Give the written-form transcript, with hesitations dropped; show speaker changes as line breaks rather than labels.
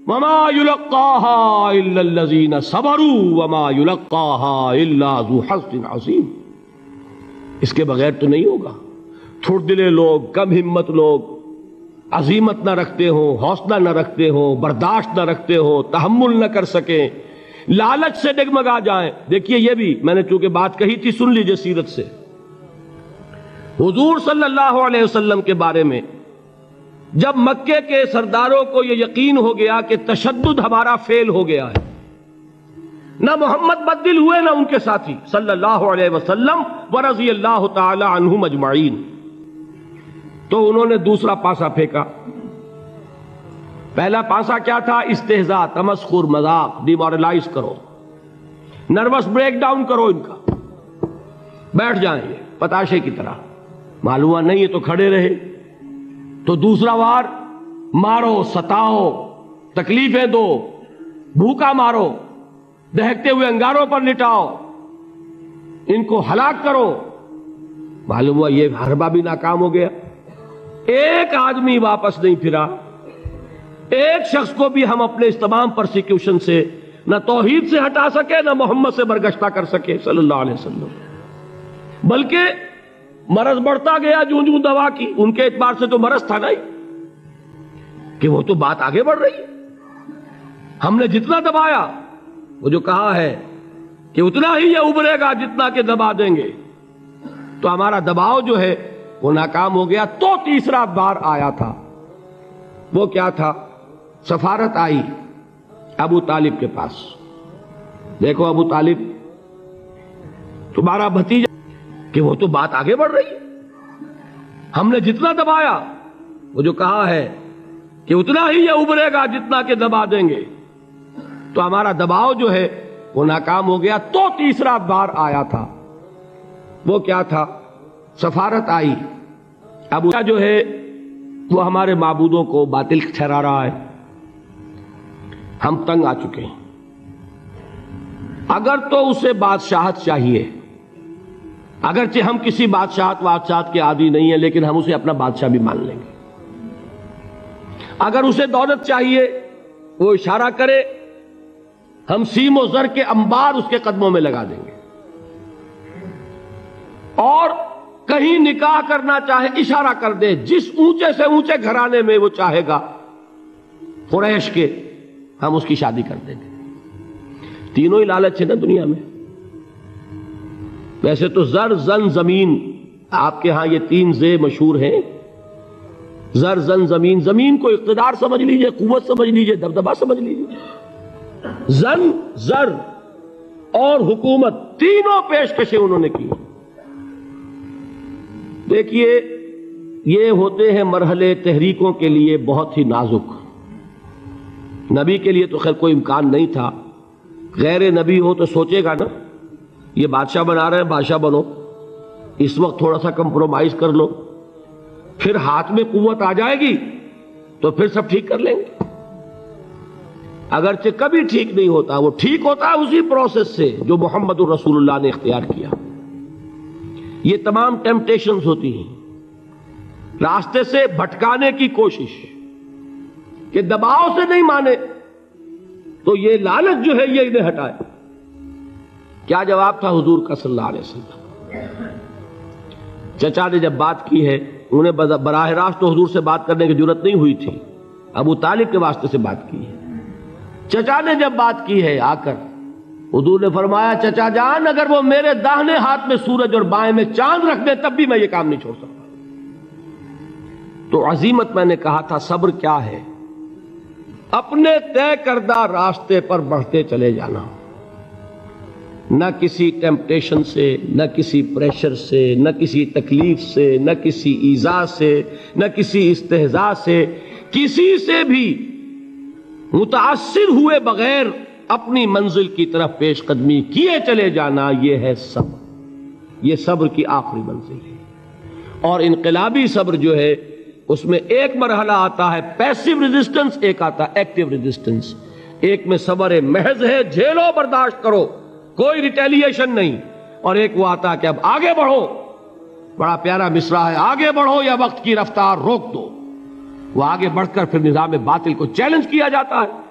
وما يلقاها الا الذين صبروا وما يلقاها الا ذو حظ عظیم. اس کے بغیر تو نہیں ہوگا. تھوڑ دلے لوگ، کم ہمت لوگ، عزیمت نہ رکھتے ہوں، حوصلہ نہ رکھتے ہوں، برداشت نہ رکھتے ہوں، تحمل نہ کر سکیں، لالچ سے ڈگمگا جائیں. دیکھیے یہ بھی میں نے چونکہ بات کہی تھی، سن لیجئے سیرت سے. حضور صلی اللہ علیہ وسلم کے بارے میں جب مکے کے سرداروں کو یہ یقین ہو گیا کہ تشدد ہمارا فیل ہو گیا ہے، نہ محمد بدل ہوئے نہ ان کے ساتھی صلی اللہ علیہ وسلم ورضی اللہ تعالی عنہم اجمعین، تو انہوں نے دوسرا پاسا پھینکا. پہلا پاسا کیا تھا؟ استہزاء، تمسخر، مذاق، ڈیمورلائز کرو، نروس بریک ڈاؤن کرو، ان کا بیٹھ جائیں یہ پتاشے کی طرح. معلوم ہوا نہیں یہ تو کھڑے رہے. تو دوسرا وار مارو، ستاؤ، تکلیفیں دو، بھوکا مارو، دہکتے ہوئے انگاروں پر لٹاؤ، ان کو ہلاک کرو. معلوم ہوا یہ حربہ بھی ناکام ہو گیا. ایک آدمی واپس نہیں پھرا. ایک شخص کو بھی ہم اپنے اس تمام پرسیکیوشن سے نہ توحید سے ہٹا سکے، نہ محمد سے برگشتہ کر سکے صلی اللہ علیہ وسلم. بلکہ مرض بڑھتا گیا جوں جوں دوا کی. ان کے اعتبار سے تو مرض تھا نہیں کہ وہ تو بات آگے بڑھ رہی ہے. ہم نے جتنا دبایا، وہ جو کہا ہے کہ اتنا ہی یہ ابھرے گا جتنا کہ دبا دیں گے، تو ہمارا دباؤ جو ہے وہ ناکام ہو گیا. تو تیسرا بار آیا تھا. وہ کیا تھا؟ سفارت آئی ابو طالب کے پاس. دیکھو ابو طالب تمہارا بھتیجا، کہ وہ تو بات آگے بڑھ رہی ہے. ہم نے جتنا دبایا، وہ جو کہا ہے کہ اتنا ہی یہ ابھرے گا جتنا کہ دبا دیں گے، تو ہمارا دباؤ جو ہے وہ ناکام ہو گیا. تو تیسرا بار آیا تھا. وہ کیا تھا؟ سفارت آئی. ابو جو ہے وہ ہمارے معبودوں کو باطل ٹھہرا رہا ہے، ہم تنگ آ چکے ہیں. اگر تو اسے بادشاہت چاہیے، اگرچہ ہم کسی بادشاہت کے عادی نہیں ہیں، لیکن ہم اسے اپنا بادشاہ بھی مان لیں گے. اگر اسے دولت چاہیے، وہ اشارہ کرے، ہم سیم و زر کے انبار اس کے قدموں میں لگا دیں گے. اور کہیں نکاح کرنا چاہے، اشارہ کر دے، جس اونچے سے اونچے گھرانے میں وہ چاہے گا قریش کے، ہم اس کی شادی کر دیں گے. تینوں ہی لالچ ہے نا دنیا میں. ویسے تو زر، زن، زمین، آپ کے ہاں یہ تین زے مشہور ہیں. زر، زن، زمین. زمین کو اقتدار سمجھ لیجئے، قوت سمجھ لیجئے، دبدبا سمجھ لیجئے. زن، زر اور حکومت، تینوں پیشکشیں انہوں نے کی. دیکھیے یہ ہوتے ہیں مرحلے تحریکوں کے لیے بہت ہی نازک. نبی کے لیے تو خیر کوئی امکان نہیں تھا. غیر نبی ہو تو سوچے گا نا، یہ بادشاہ بنا رہے ہیں، بادشاہ بنو، اس وقت تھوڑا سا کمپرومائز کر لو، پھر ہاتھ میں قوت آ جائے گی تو پھر سب ٹھیک کر لیں گے. اگرچہ کبھی ٹھیک نہیں ہوتا، وہ ٹھیک ہوتا ہے اسی پروسیس سے جو محمد الرسول اللہ نے اختیار کیا. یہ تمام ٹیمپٹیشنز ہوتی ہیں، راستے سے بھٹکانے کی کوشش، کہ دباؤ سے نہیں مانے تو یہ لالچ جو ہے یہ انہیں ہٹائے. کیا جواب تھا حضور کا صلی اللہ علیہ وسلم؟ چچا نے جب بات کی ہے، انہیں براہ راست تو حضور سے بات کرنے کی جرت نہیں ہوئی تھی، ابو طالب کے واسطے سے بات کی ہے. چچا نے جب بات کی ہے آ کر، حضور نے فرمایا چچا جان اگر وہ میرے داہنے ہاتھ میں سورج اور بائیں میں چاند رکھ دے تب بھی میں یہ کام نہیں چھوڑ سکتا. تو عزیمت میں نے کہا تھا صبر کیا ہے؟ اپنے طے کردہ راستے پر بڑھتے چلے جانا، نہ کسی ٹیمپٹیشن سے، نہ کسی پریشر سے، نہ کسی تکلیف سے، نہ کسی ایذا سے، نہ کسی استہزاء سے، کسی سے بھی متاثر ہوئے بغیر اپنی منزل کی طرف پیش قدمی کیے چلے جانا. یہ ہے صبر. یہ صبر کی آخری منزل ہے. اور انقلابی صبر جو ہے اس میں ایک مرحلہ آتا ہے پیسیو ریزسٹنس، ایک آتا ہے ایکٹیو ریزسٹنس. ایک میں صبر محض ہے، جھیلو، برداشت کرو، کوئی ریٹیلیشن نہیں. اور ایک وہ آتا ہے کہ اب آگے بڑھو. بڑا پیارا مصرع ہے، آگے بڑھو یا وقت کی رفتار روک دو. وہ آگے بڑھ کر پھر نظام باطل کو چیلنج کیا جاتا ہے.